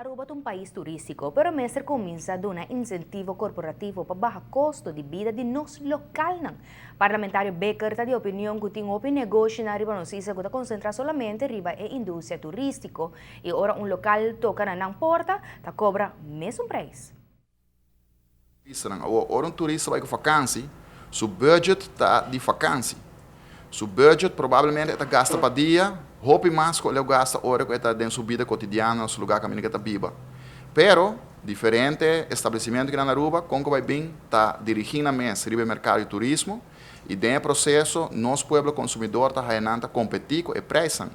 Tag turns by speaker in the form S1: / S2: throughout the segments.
S1: Aruba é um país turístico, pero mestre começa a dar incentivo corporativo para baixar custo de vida de nós local. Parlamentário Becker está de opinião que tem negócio na Aruba, não se que concentra solamente riba a indústria turística e ora local toca na porta, tá cobra mesmo preço.
S2: Ora turista vai com vacância, seu budget está de vacância. Seu budget provavelmente está gasta para dia, roupa mais que ele gasta hora que está dentro da subida cotidiana no lugar que ele está viva. Pero, diferente estabelecimento que na Aruba, como vai bem, está dirigindo a mesa riba mercado de turismo e dentro do processo, nosso povo consumidor está ganhando competir com o preço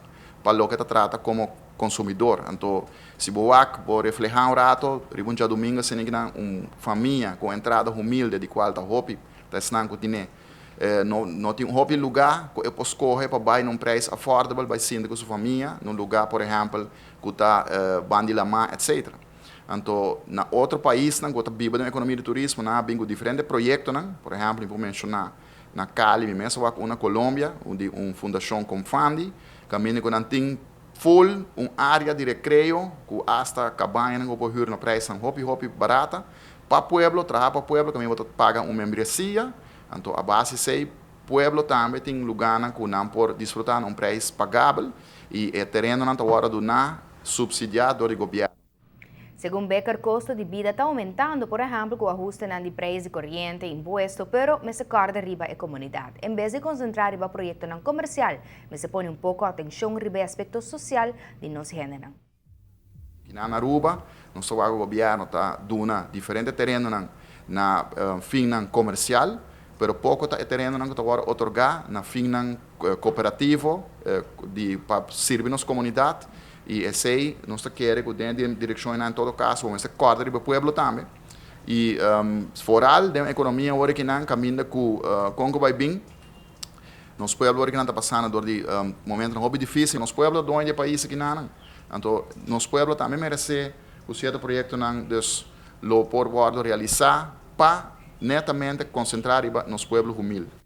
S2: para o que está trata como consumidor. Então, se você pode refletir rato, riba dia domingo, se uma família com entrada humilde de qual está roupa, está ensinando que tem não tem um lugar que eu posso correr para baixar num preço affordable, vai ser com sua família, num lugar, por exemplo, que está bandilama, etc. Então, na outro país, que está vivo da economia de turismo, na bingo diferentes projetos, por exemplo, vou mencionar na Cali, mesmo na Colômbia, onde uma fundação com Fandi, caminho que não tem full área de recreio, que hasta cabanha, que pode no preço hopi barata, para o pueblo, trabalhar para o pueblo, caminho que paga uma membresia. Então, a base é que o pueblo também tem lugar que não pode desfrutar um preço pagável e o terreno não está hora de subsidiado do governo.
S1: Segundo Becker, o custo de vida está aumentando, por exemplo, com o ajuste de preço de corrente e imposto, pero me se corta riba a comunidade. Em vez de concentrar riba projeto comercial, me se põe pouco atenção riba aspecto social de nosso gênero.
S2: Na Aruba, nosso governo está dando diferentes terrenos na fim comercial, pero pouco está terreno que está agora otorgar na fim cooperativo para servir nossa comunidade e esse nós queremos que dentro da direção em todo caso vamos cortar para o povo também e foral da economia agora que não caminha com vai bem nosso povo agora que não está passando por momento muito difícil nosso povo do onde país que não então nosso povo também merece o certo projeto não des lo por realizar para netamente concentrar nos pueblos humildes.